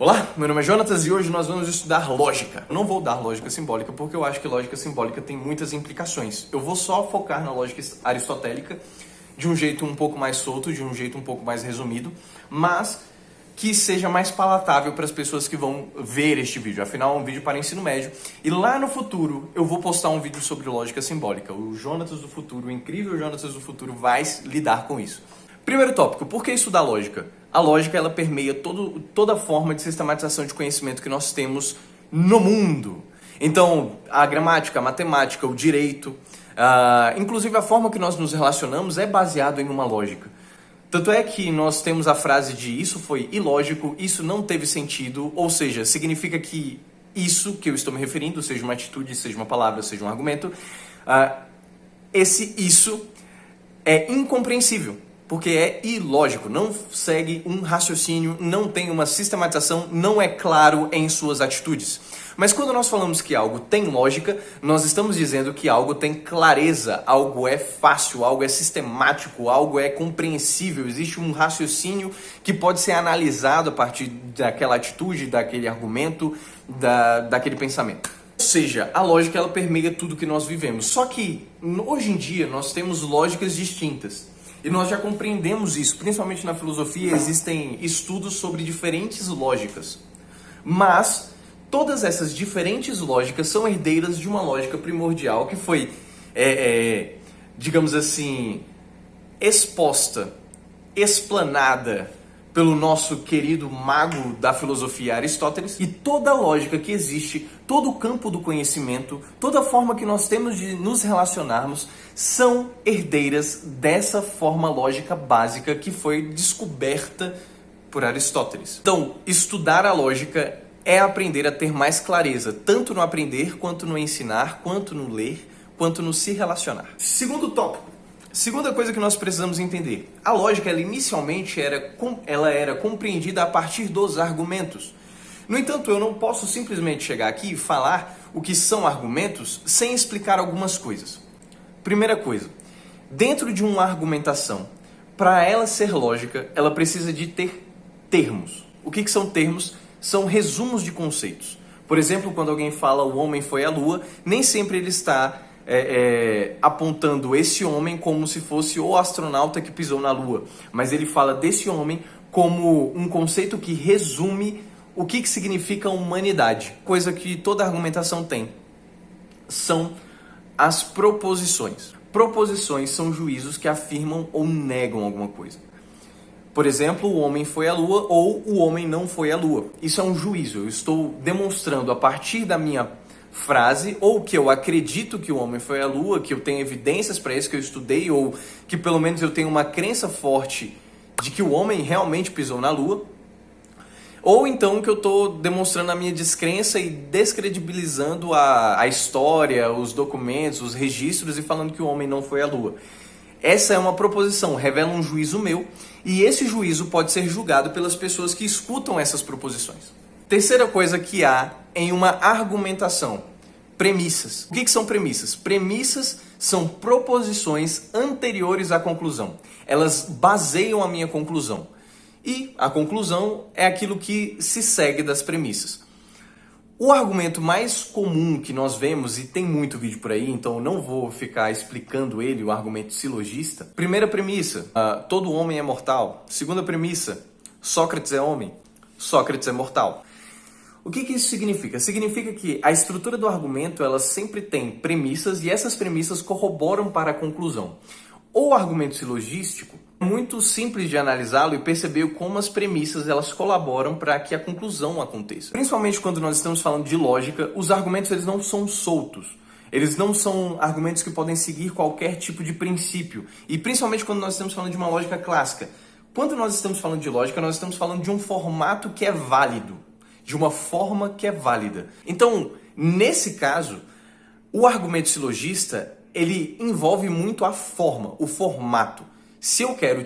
Olá, meu nome é Jonatas e hoje nós vamos estudar lógica. Eu não vou dar lógica simbólica porque eu acho que lógica simbólica tem muitas implicações. Eu vou só focar na lógica aristotélica de um jeito um pouco mais solto, de um jeito um pouco mais resumido, mas que seja mais palatável para as pessoas que vão ver este vídeo. Afinal, é um vídeo para ensino médio. E lá no futuro, eu vou postar um vídeo sobre lógica simbólica. O Jonatas do futuro, o incrível Jonatas do futuro, vai lidar com isso. Primeiro tópico, por que estudar lógica? A lógica, ela permeia toda forma de sistematização de conhecimento que nós temos no mundo. Então, a gramática, a matemática, o direito, inclusive a forma que nós nos relacionamos é baseado em uma lógica. Tanto é que nós temos a frase de isso foi ilógico, isso não teve sentido, ou seja, significa que isso que eu estou me referindo, seja uma atitude, seja uma palavra, seja um argumento, isso é incompreensível. Porque é ilógico, não segue um raciocínio, não tem uma sistematização, não é claro em suas atitudes. Mas quando nós falamos que algo tem lógica, nós estamos dizendo que algo tem clareza, algo é fácil, algo é sistemático, algo é compreensível, existe um raciocínio que pode ser analisado a partir daquela atitude, daquele argumento, daquele pensamento. Ou seja, a lógica ela permeia tudo que nós vivemos. Só que hoje em dia nós temos lógicas distintas. E nós já compreendemos isso, principalmente na filosofia existem estudos sobre diferentes lógicas. Mas todas essas diferentes lógicas são herdeiras de uma lógica primordial que foi, digamos assim, exposta, explanada pelo nosso querido mago da filosofia Aristóteles. E toda a lógica que existe, todo o campo do conhecimento, toda a forma que nós temos de nos relacionarmos são herdeiras dessa forma lógica básica que foi descoberta por Aristóteles. Então, estudar a lógica é aprender a ter mais clareza, tanto no aprender, quanto no ensinar, quanto no ler, quanto no se relacionar. Segundo tópico. Segunda coisa que nós precisamos entender, a lógica ela inicialmente era compreendida a partir dos argumentos. No entanto, eu não posso simplesmente chegar aqui e falar o que são argumentos sem explicar algumas coisas. Primeira coisa, dentro de uma argumentação, para ela ser lógica, ela precisa de ter termos. O que são termos? São resumos de conceitos. Por exemplo, quando alguém fala o homem foi à lua, nem sempre ele está apontando esse homem como se fosse o astronauta que pisou na Lua. Mas ele fala desse homem como um conceito que resume o que significa humanidade. Coisa que toda argumentação tem. São as proposições. Proposições são juízos que afirmam ou negam alguma coisa. Por exemplo, o homem foi à Lua ou o homem não foi à Lua. Isso é um juízo. Eu estou demonstrando a partir da minha frase, ou que eu acredito que o homem foi à Lua, que eu tenho evidências para isso, que eu estudei, ou que pelo menos eu tenho uma crença forte de que o homem realmente pisou na Lua, ou então que eu estou demonstrando a minha descrença e descredibilizando a história, os documentos, os registros e falando que o homem não foi à Lua. Essa é uma proposição, revela um juízo meu, e esse juízo pode ser julgado pelas pessoas que escutam essas proposições. Terceira coisa que há em uma argumentação, premissas. O que são premissas? Premissas são proposições anteriores à conclusão. Elas baseiam a minha conclusão. E a conclusão é aquilo que se segue das premissas. O argumento mais comum que nós vemos, e tem muito vídeo por aí, então eu não vou ficar explicando ele, o argumento silogista. Primeira premissa, todo homem é mortal. Segunda premissa, Sócrates é homem, Sócrates é mortal. O que isso significa? Significa que a estrutura do argumento ela sempre tem premissas e essas premissas corroboram para a conclusão. O argumento silogístico é muito simples de analisá-lo e perceber como as premissas elas colaboram para que a conclusão aconteça. Principalmente quando nós estamos falando de lógica, os argumentos eles não são soltos. Eles não são argumentos que podem seguir qualquer tipo de princípio. E principalmente quando nós estamos falando de uma lógica clássica. Quando nós estamos falando de lógica, nós estamos falando de um formato que é válido. De uma forma que é válida. Então, nesse caso, o argumento silogista, ele envolve muito a forma, o formato. Se eu quero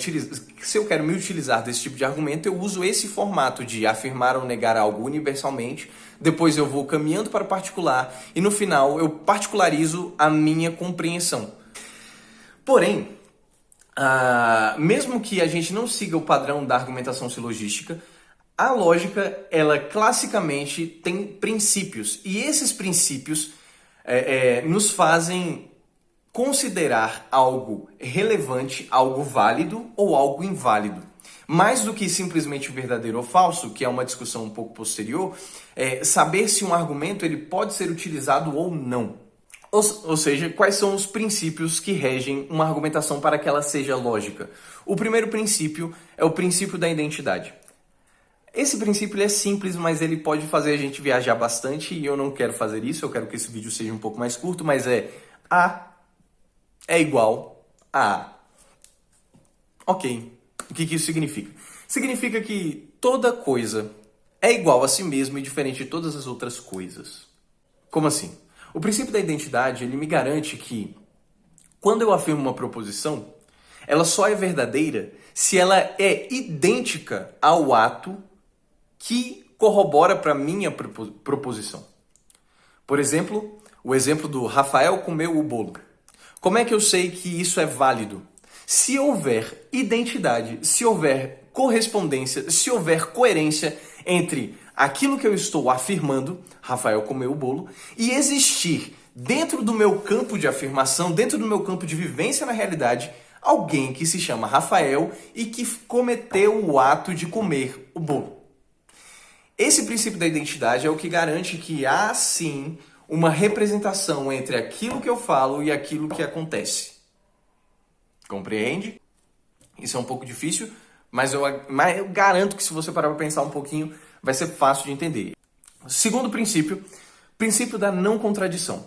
me utilizar desse tipo de argumento, eu uso esse formato de afirmar ou negar algo universalmente, depois eu vou caminhando para o particular e no final eu particularizo a minha compreensão. Porém, mesmo que a gente não siga o padrão da argumentação silogística, A lógica, ela classicamente tem princípios, e esses princípios nos fazem considerar algo relevante, algo válido ou algo inválido. Mais do que simplesmente verdadeiro ou falso, que é uma discussão um pouco posterior, saber se um argumento ele pode ser utilizado ou não. Ou seja, quais são os princípios que regem uma argumentação para que ela seja lógica? O primeiro princípio é o princípio da identidade. Esse princípio ele é simples, mas ele pode fazer a gente viajar bastante e eu não quero fazer isso, eu quero que esse vídeo seja um pouco mais curto, mas A é igual a A. Ok. O que isso significa? Significa que toda coisa é igual a si mesma e diferente de todas as outras coisas. Como assim? O princípio da identidade, ele me garante que quando eu afirmo uma proposição, ela só é verdadeira se ela é idêntica ao ato que corrobora para a minha proposição. Por exemplo, o exemplo do Rafael comeu o bolo. Como é que eu sei que isso é válido? Se houver identidade, se houver correspondência, se houver coerência entre aquilo que eu estou afirmando, Rafael comeu o bolo, e existir dentro do meu campo de afirmação, dentro do meu campo de vivência na realidade, alguém que se chama Rafael e que cometeu o ato de comer o bolo. Esse princípio da identidade é o que garante que há, sim, uma representação entre aquilo que eu falo e aquilo que acontece. Compreende? Isso é um pouco difícil, mas eu garanto que se você parar para pensar um pouquinho, vai ser fácil de entender. Segundo princípio, princípio da não contradição.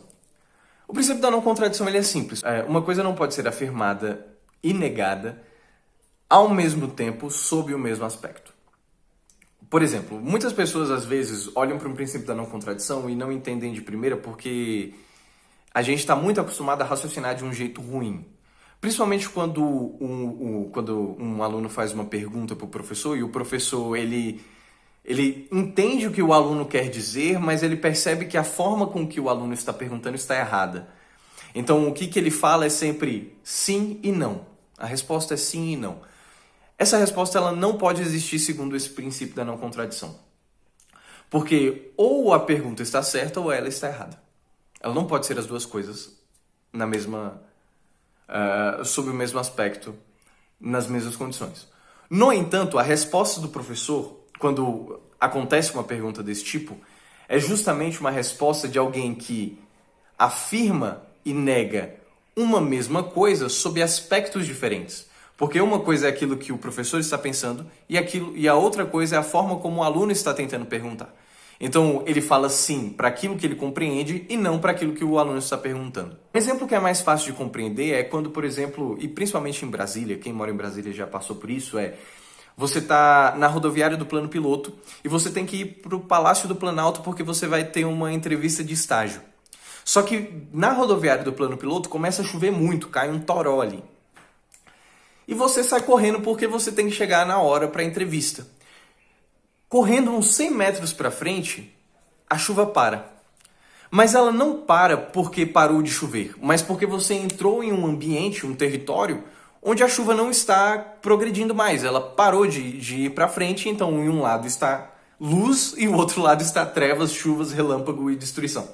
O princípio da não contradição ele é simples. Uma coisa não pode ser afirmada e negada ao mesmo tempo sob o mesmo aspecto. Por exemplo, muitas pessoas às vezes olham para um princípio da não contradição e não entendem de primeira porque a gente está muito acostumado a raciocinar de um jeito ruim. Principalmente quando um aluno faz uma pergunta para o professor e o professor ele entende o que o aluno quer dizer, mas ele percebe que a forma com que o aluno está perguntando está errada. Então o que ele fala é sempre sim e não. A resposta é sim e não. Essa resposta ela não pode existir segundo esse princípio da não contradição. Porque ou a pergunta está certa ou ela está errada. Ela não pode ser as duas coisas na mesma, sob o mesmo aspecto, nas mesmas condições. No entanto, a resposta do professor, quando acontece uma pergunta desse tipo, é justamente uma resposta de alguém que afirma e nega uma mesma coisa sob aspectos diferentes. Porque uma coisa é aquilo que o professor está pensando e a outra coisa é a forma como o aluno está tentando perguntar. Então, ele fala sim para aquilo que ele compreende e não para aquilo que o aluno está perguntando. Um exemplo que é mais fácil de compreender é quando, por exemplo, e principalmente em Brasília, quem mora em Brasília já passou por isso, você está na rodoviária do Plano Piloto e você tem que ir para o Palácio do Planalto porque você vai ter uma entrevista de estágio. Só que na rodoviária do Plano Piloto começa a chover muito, cai um toró ali. E você sai correndo porque você tem que chegar na hora para a entrevista. Correndo uns 100 metros para frente, a chuva para. Mas ela não para porque parou de chover, mas porque você entrou em um ambiente, um território, onde a chuva não está progredindo mais. Ela parou de ir para frente, então em um lado está luz e o outro lado está trevas, chuvas, relâmpago e destruição.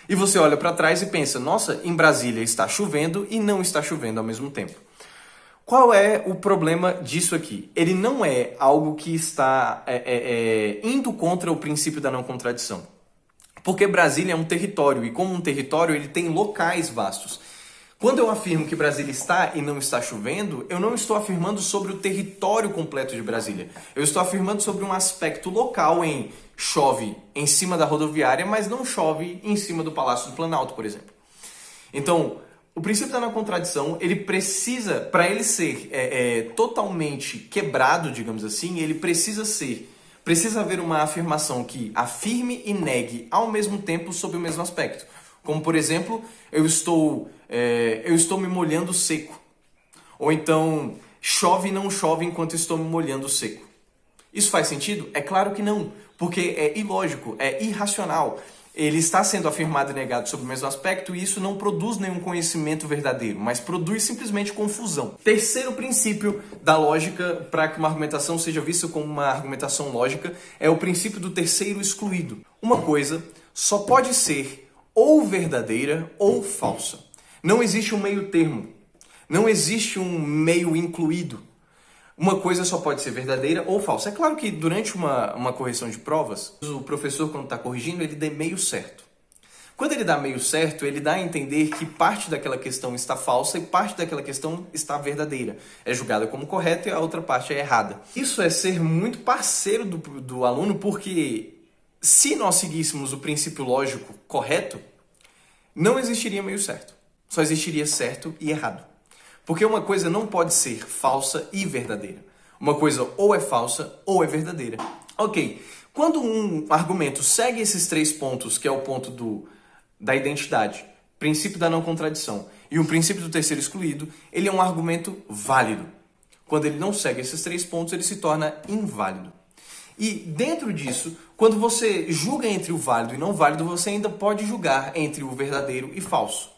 E você olha para trás e pensa, nossa, em Brasília está chovendo e não está chovendo ao mesmo tempo. Qual é o problema disso aqui? Ele não é algo que está indo contra o princípio da não contradição. Porque Brasília é um território e como um território ele tem locais vastos. Quando eu afirmo que Brasília está e não está chovendo, eu não estou afirmando sobre o território completo de Brasília. Eu estou afirmando sobre um aspecto local em chove em cima da rodoviária, mas não chove em cima do Palácio do Planalto, por exemplo. Então, o princípio da não contradição, ele precisa, para ele ser totalmente quebrado, digamos assim, ele precisa haver uma afirmação que afirme e negue ao mesmo tempo sob o mesmo aspecto. Como, por exemplo, eu estou me molhando seco. Ou então, chove e não chove enquanto estou me molhando seco. Isso faz sentido? É claro que não, porque é ilógico, é irracional. ele está sendo afirmado e negado sobre o mesmo aspecto e isso não produz nenhum conhecimento verdadeiro, mas produz simplesmente confusão. Terceiro princípio da lógica para que uma argumentação seja vista como uma argumentação lógica é o princípio do terceiro excluído. Uma coisa só pode ser ou verdadeira ou falsa. Não existe um meio termo. Não existe um meio incluído. Uma coisa só pode ser verdadeira ou falsa. É claro que durante uma correção de provas, o professor, quando está corrigindo, ele dá meio certo. Quando ele dá meio certo, ele dá a entender que parte daquela questão está falsa e parte daquela questão está verdadeira. É julgada como correta e a outra parte é errada. Isso é ser muito parceiro do aluno, porque se nós seguíssemos o princípio lógico correto, não existiria meio certo. Só existiria certo e errado. Porque uma coisa não pode ser falsa e verdadeira. Uma coisa ou é falsa ou é verdadeira. Ok, quando um argumento segue esses 3 pontos, que é o ponto da identidade, princípio da não contradição e o princípio do terceiro excluído, ele é um argumento válido. Quando ele não segue esses 3 pontos, ele se torna inválido. E dentro disso, quando você julga entre o válido e não válido, você ainda pode julgar entre o verdadeiro e falso.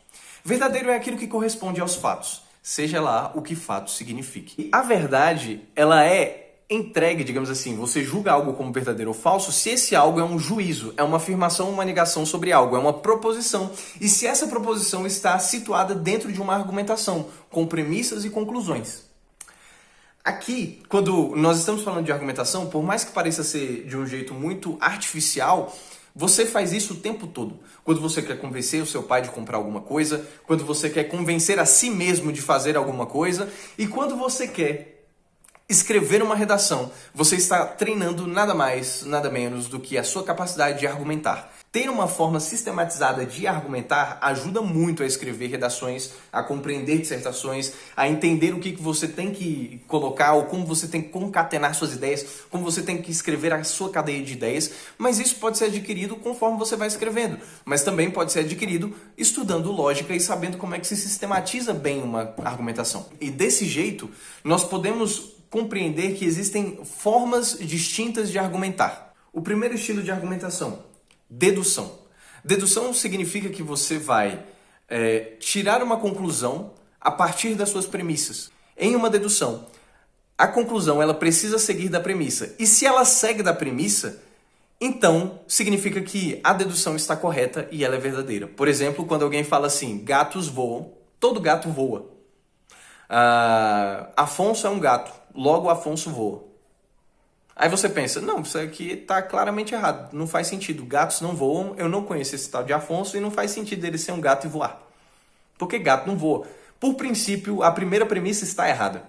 Verdadeiro é aquilo que corresponde aos fatos. Seja lá o que fato signifique. E a verdade, ela é entregue, digamos assim, você julga algo como verdadeiro ou falso se esse algo é um juízo, é uma afirmação ou uma negação sobre algo, é uma proposição. E se essa proposição está situada dentro de uma argumentação, com premissas e conclusões. Aqui, quando nós estamos falando de argumentação, por mais que pareça ser de um jeito muito artificial, você faz isso o tempo todo. Quando você quer convencer o seu pai de comprar alguma coisa, quando você quer convencer a si mesmo de fazer alguma coisa e quando você quer escrever uma redação, você está treinando nada mais, nada menos do que a sua capacidade de argumentar. Ter uma forma sistematizada de argumentar ajuda muito a escrever redações, a compreender dissertações, a entender o que você tem que colocar ou como você tem que concatenar suas ideias, como você tem que escrever a sua cadeia de ideias, mas isso pode ser adquirido conforme você vai escrevendo, mas também pode ser adquirido estudando lógica e sabendo como é que se sistematiza bem uma argumentação. E desse jeito, nós podemos compreender que existem formas distintas de argumentar. O primeiro estilo de argumentação: dedução. Dedução significa que você vai tirar uma conclusão a partir das suas premissas. Em uma dedução, a conclusão ela precisa seguir da premissa. E se ela segue da premissa, então significa que a dedução está correta e ela é verdadeira. Por exemplo, quando alguém fala assim, gatos voam, todo gato voa. Afonso é um gato, logo Afonso voa. Aí você pensa, não, isso aqui está claramente errado, não faz sentido, gatos não voam, eu não conheço esse tal de Afonso e não faz sentido ele ser um gato e voar. Porque gato não voa. Por princípio, a primeira premissa está errada.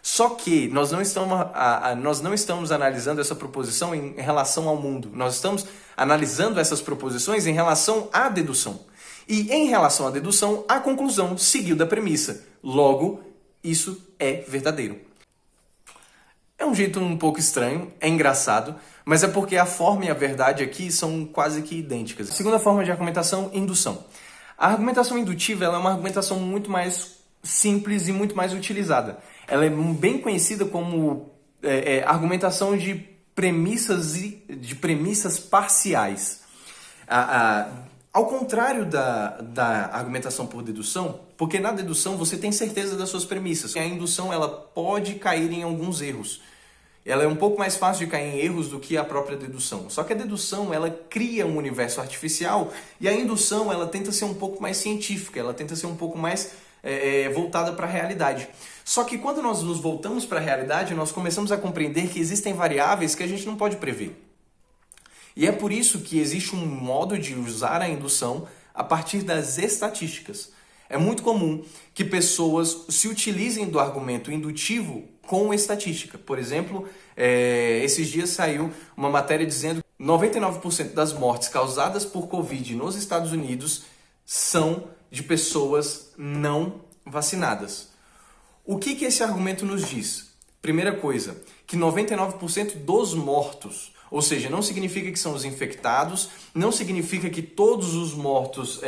Só que nós não estamos analisando essa proposição em relação ao mundo, nós estamos analisando essas proposições em relação à dedução. E em relação à dedução, a conclusão seguiu da premissa. Logo, isso é verdadeiro. É um jeito um pouco estranho, é engraçado, mas é porque a forma e a verdade aqui são quase que idênticas. A segunda forma de argumentação, indução. A argumentação indutiva ela é uma argumentação muito mais simples e muito mais utilizada. Ela é bem conhecida como argumentação de premissas parciais. Ao contrário da argumentação por dedução, porque na dedução você tem certeza das suas premissas. A indução ela pode cair em alguns erros. Ela é um pouco mais fácil de cair em erros do que a própria dedução. Só que a dedução ela cria um universo artificial e a indução ela tenta ser um pouco mais científica, ela tenta ser um pouco mais voltada para a realidade. Só que quando nós nos voltamos para a realidade, nós começamos a compreender que existem variáveis que a gente não pode prever. E é por isso que existe um modo de usar a indução a partir das estatísticas. É muito comum que pessoas se utilizem do argumento indutivo com estatística. Por exemplo, esses dias saiu uma matéria dizendo que 99% das mortes causadas por Covid nos Estados Unidos são de pessoas não vacinadas. O que esse argumento nos diz? Primeira coisa, que 99% dos mortos, ou seja, não significa que são os infectados, não significa que todos os mortos,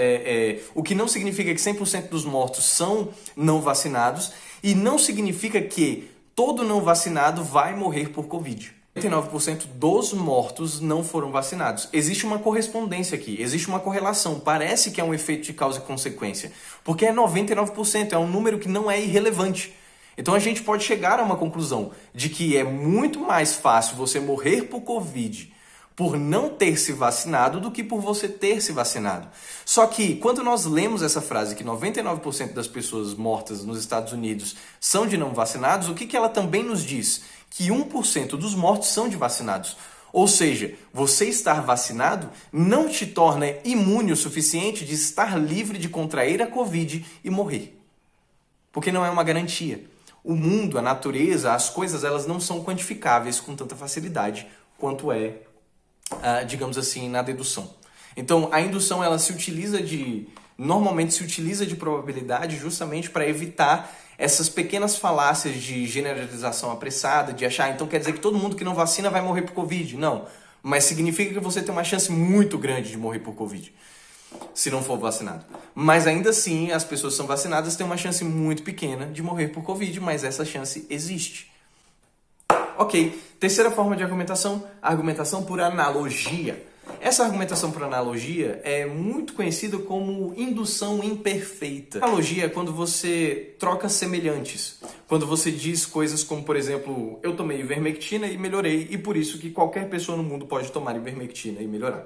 o que não significa que 100% dos mortos são não vacinados, e não significa que todo não vacinado vai morrer por Covid. 99% dos mortos não foram vacinados. Existe uma correspondência aqui, existe uma correlação. Parece que é um efeito de causa e consequência, porque é 99%, é um número que não é irrelevante. Então a gente pode chegar a uma conclusão de que é muito mais fácil você morrer por Covid por não ter se vacinado do que por você ter se vacinado. Só que quando nós lemos essa frase que 99% das pessoas mortas nos Estados Unidos são de não vacinados, o que ela também nos diz? Que 1% dos mortos são de vacinados. Ou seja, você estar vacinado não te torna imune o suficiente de estar livre de contrair a Covid e morrer. Porque não é uma garantia. O mundo, a natureza, as coisas, elas não são quantificáveis com tanta facilidade quanto é, digamos assim, na dedução. Então, a indução, ela normalmente se utiliza de probabilidade justamente para evitar essas pequenas falácias de generalização apressada, de achar, então quer dizer que todo mundo que não vacina vai morrer por Covid. Não, mas significa que você tem uma chance muito grande de morrer por Covid, se não for vacinado. Mas ainda assim, as pessoas que são vacinadas têm uma chance muito pequena de morrer por Covid, mas essa chance existe. Ok, terceira forma de argumentação, a argumentação por analogia. Essa argumentação por analogia é muito conhecida como indução imperfeita. Analogia é quando você troca semelhantes. Quando você diz coisas como, por exemplo, eu tomei ivermectina e melhorei, e por isso que qualquer pessoa no mundo pode tomar ivermectina e melhorar.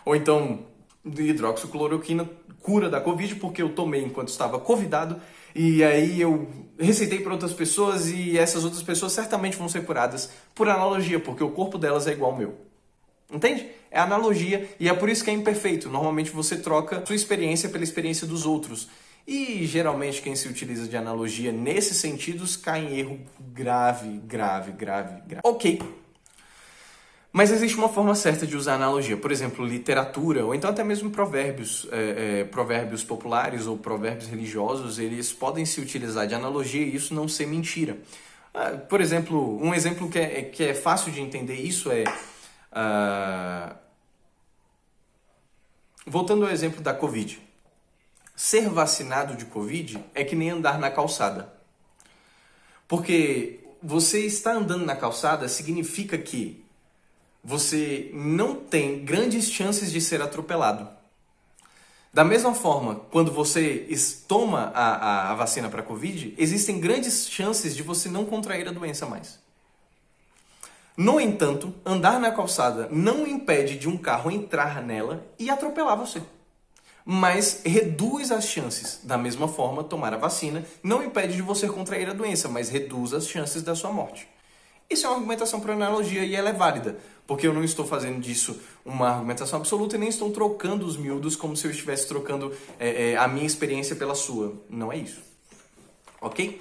Ou então, hidroxicloroquina cura da Covid porque eu tomei enquanto estava covidado, e aí eu receitei para outras pessoas e essas outras pessoas certamente vão ser curadas por analogia, porque o corpo delas é igual ao meu. Entende? É analogia e é por isso que é imperfeito. Normalmente você troca sua experiência pela experiência dos outros. E geralmente quem se utiliza de analogia nesses sentidos cai em erro grave. Ok. Mas existe uma forma certa de usar analogia. Por exemplo, literatura, ou então até mesmo provérbios, provérbios populares ou provérbios religiosos, eles podem se utilizar de analogia e isso não ser mentira. Por exemplo, um exemplo que é fácil de entender isso é... voltando ao exemplo da Covid. Ser vacinado de Covid é que nem andar na calçada. Porque você estar andando na calçada significa que você não tem grandes chances de ser atropelado. Da mesma forma, quando você toma a vacina para Covid, existem grandes chances de você não contrair a doença mais. No entanto, andar na calçada não impede de um carro entrar nela e atropelar você. Mas reduz as chances. Da mesma forma, tomar a vacina não impede de você contrair a doença, mas reduz as chances da sua morte. Isso é uma argumentação por analogia e ela é válida, porque eu não estou fazendo disso uma argumentação absoluta e nem estou trocando os miúdos como se eu estivesse trocando a minha experiência pela sua. Não é isso. Ok?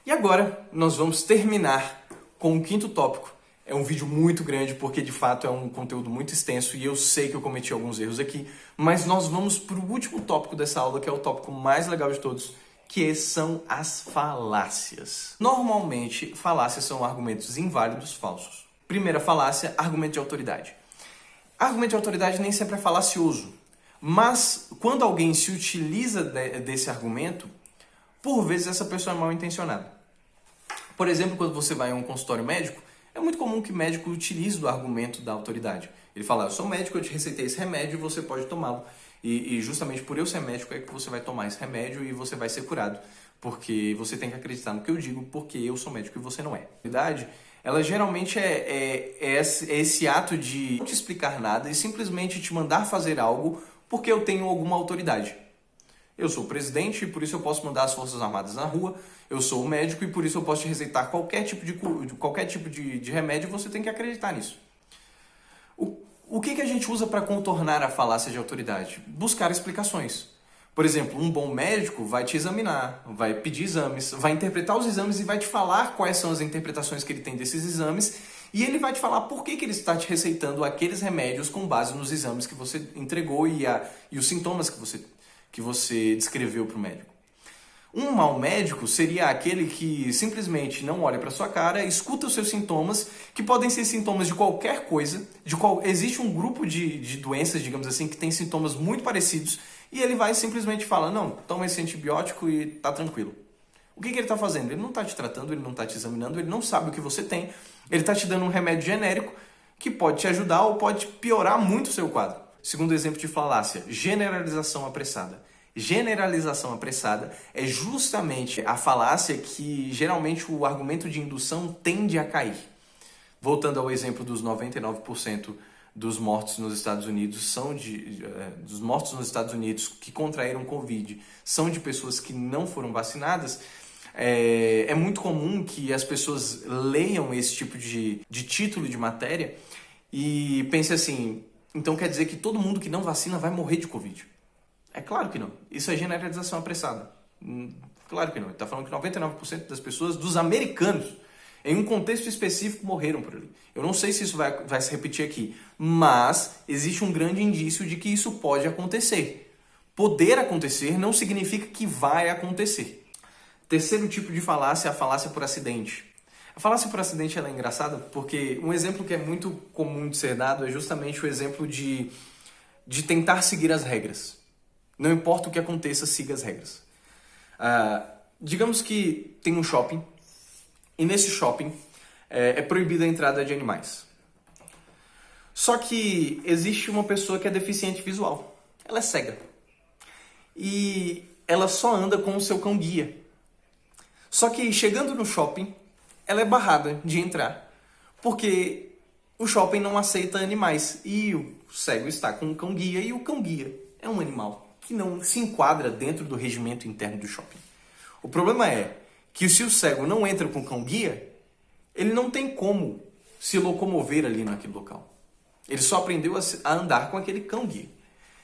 E agora nós vamos terminar com o quinto tópico. É um vídeo muito grande porque de fato é um conteúdo muito extenso e eu sei que eu cometi alguns erros aqui, mas nós vamos para o último tópico dessa aula, que é o tópico mais legal de todos, que são as falácias. Normalmente, falácias são argumentos inválidos falsos. Primeira falácia, argumento de autoridade. Argumento de autoridade nem sempre é falacioso, mas quando alguém se utiliza desse argumento, por vezes essa pessoa é mal intencionada. Por exemplo, quando você vai a um consultório médico, é muito comum que médico utilize do argumento da autoridade. Ele fala, eu sou médico, eu te receitei esse remédio, você pode tomá-lo. E justamente por eu ser médico é que você vai tomar esse remédio e você vai ser curado. Porque você tem que acreditar no que eu digo, porque eu sou médico e você não é. A autoridade, ela geralmente é esse ato de não te explicar nada e simplesmente te mandar fazer algo porque eu tenho alguma autoridade. Eu sou o presidente e por isso eu posso mandar as Forças Armadas na rua. Eu sou o médico e por isso eu posso te receitar qualquer tipo de remédio e você tem que acreditar nisso. O que a gente usa para contornar a falácia de autoridade? Buscar explicações. Por exemplo, um bom médico vai te examinar, vai pedir exames, vai interpretar os exames e vai te falar quais são as interpretações que ele tem desses exames e ele vai te falar por que ele está te receitando aqueles remédios com base nos exames que você entregou e os sintomas que você descreveu para o médico. Um mau médico seria aquele que simplesmente não olha para sua cara, escuta os seus sintomas, que podem ser sintomas de qualquer coisa. Existe um grupo de doenças, digamos assim, que tem sintomas muito parecidos, e ele vai simplesmente falar, não, toma esse antibiótico e tá tranquilo. O que ele está fazendo? Ele não está te tratando, ele não está te examinando, ele não sabe o que você tem, Ele está te dando um remédio genérico que pode te ajudar ou pode piorar muito o seu quadro. Segundo exemplo de falácia, generalização apressada. Generalização apressada é justamente a falácia que geralmente o argumento de indução tende a cair. Voltando ao exemplo dos 99% dos mortos nos Estados Unidos dos mortos nos Estados Unidos que contraíram Covid são de pessoas que não foram vacinadas. É muito comum que as pessoas leiam esse tipo de título de matéria e pensem assim, então quer dizer que todo mundo que não vacina vai morrer de Covid. É claro que não. Isso é generalização apressada. Claro que não. Ele está falando que 99% das pessoas, dos americanos, em um contexto específico, morreram por ali. Eu não sei se isso vai se repetir aqui, mas existe um grande indício de que isso pode acontecer. Poder acontecer não significa que vai acontecer. Terceiro tipo de falácia é a falácia por acidente. A falácia por acidente ela é engraçada porque um exemplo que é muito comum de ser dado é justamente o exemplo de tentar seguir as regras. Não importa o que aconteça, siga as regras. Digamos que tem um shopping e nesse shopping é proibida a entrada de animais. Só que existe uma pessoa que é deficiente visual. Ela é cega. E ela só anda com o seu cão-guia. Só que chegando no shopping, ela é barrada de entrar. Porque o shopping não aceita animais. E o cego está com o cão-guia e o cão-guia é um animal que não se enquadra dentro do regimento interno do shopping. O problema é que se o cego não entra com o cão-guia, ele não tem como se locomover ali naquele local. Ele só aprendeu a andar com aquele cão-guia.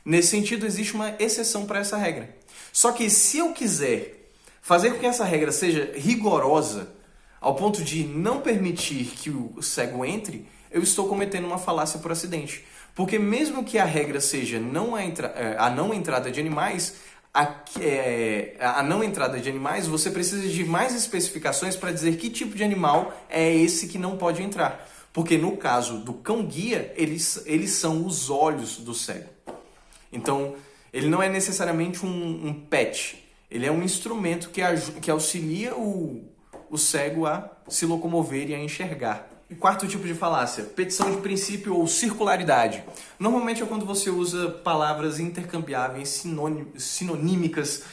Nesse sentido, existe uma exceção para essa regra. Só que se eu quiser fazer com que essa regra seja rigorosa, ao ponto de não permitir que o cego entre, eu estou cometendo uma falácia por acidente. Porque mesmo que a regra seja a não entrada de animais, a não entrada de animais, você precisa de mais especificações para dizer que tipo de animal é esse que não pode entrar. Porque no caso do cão-guia, eles são os olhos do cego. Então, ele não é necessariamente um pet. Ele é um instrumento que auxilia o cego a se locomover e a enxergar. E quarto tipo de falácia, petição de princípio ou circularidade. Normalmente é quando você usa palavras intercambiáveis, sinonímicas,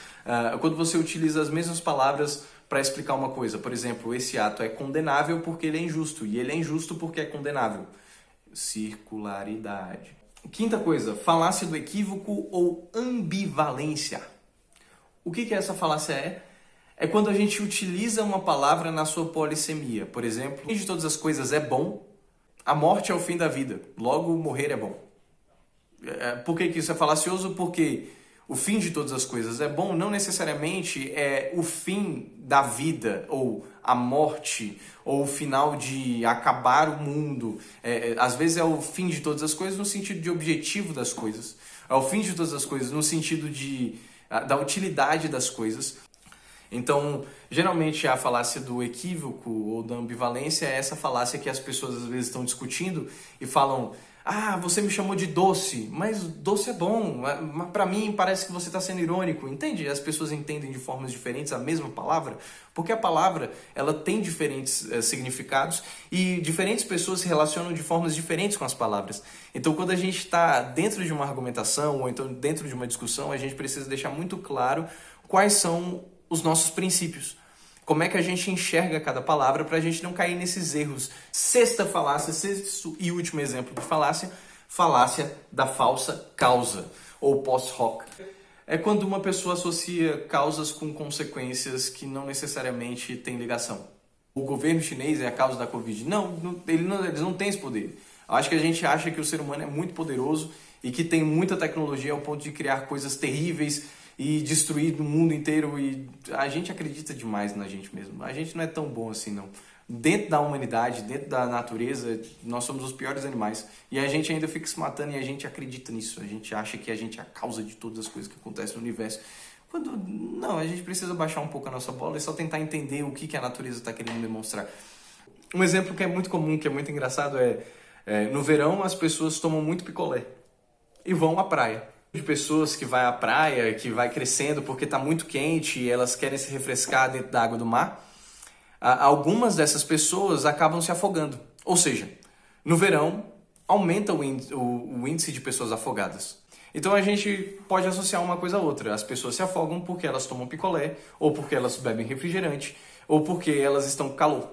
quando você utiliza as mesmas palavras para explicar uma coisa. Por exemplo, esse ato é condenável porque ele é injusto, e ele é injusto porque é condenável. Circularidade. Quinta coisa, falácia do equívoco ou ambivalência. O que essa falácia é? É quando a gente utiliza uma palavra na sua polissemia. Por exemplo, o fim de todas as coisas é bom, a morte é o fim da vida, logo morrer é bom. Por que isso é falacioso? Porque o fim de todas as coisas é bom não necessariamente é o fim da vida, ou a morte, ou o final de acabar o mundo. Às vezes é o fim de todas as coisas no sentido de objetivo das coisas. É o fim de todas as coisas no sentido da utilidade das coisas. Então, geralmente a falácia do equívoco ou da ambivalência é essa falácia que as pessoas às vezes estão discutindo e falam: ah, você me chamou de doce, mas doce é bom, mas para mim parece que você está sendo irônico. Entende? As pessoas entendem de formas diferentes a mesma palavra, porque a palavra ela tem diferentes significados e diferentes pessoas se relacionam de formas diferentes com as palavras. Então, quando a gente está dentro de uma argumentação ou então dentro de uma discussão, a gente precisa deixar muito claro quais são os nossos princípios. Como é que a gente enxerga cada palavra para a gente não cair nesses erros. Sexta falácia, sexto e último exemplo de falácia, falácia da falsa causa, ou post hoc. É quando uma pessoa associa causas com consequências que não necessariamente têm ligação. O governo chinês é a causa da Covid. Eles não têm esse poder. Eu acho que a gente acha que o ser humano é muito poderoso e que tem muita tecnologia ao ponto de criar coisas terríveis e destruir o mundo inteiro, e a gente acredita demais na gente mesmo. A gente não é tão bom assim, não. Dentro da humanidade, dentro da natureza, nós somos os piores animais. E a gente ainda fica se matando e a gente acredita nisso. A gente acha que a gente é a causa de todas as coisas que acontecem no universo. Quando não, a gente precisa baixar um pouco a nossa bola e só tentar entender o que a natureza está querendo demonstrar. Um exemplo que é muito comum, que é muito engraçado, no verão as pessoas tomam muito picolé e vão à praia. De pessoas que vai à praia, que vai crescendo porque está muito quente e elas querem se refrescar dentro da água do mar. algumas dessas pessoas acabam se afogando. Ou seja, no verão, aumenta o índice de pessoas afogadas. Então a gente pode associar uma coisa a outra. As pessoas se afogam porque elas tomam picolé, ou porque elas bebem refrigerante, ou porque elas estão com calor.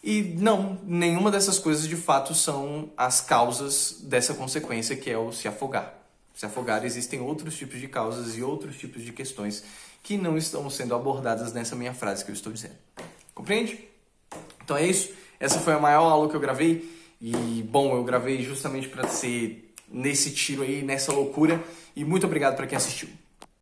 E não, nenhuma dessas coisas de fato são as causas dessa consequência que é o se afogar. Se afogar, existem outros tipos de causas e outros tipos de questões que não estão sendo abordadas nessa minha frase que eu estou dizendo. Compreende? Então é isso. Essa foi a maior aula que eu gravei. E, bom, eu gravei justamente para ser nesse tiro aí, nessa loucura. E muito obrigado para quem assistiu.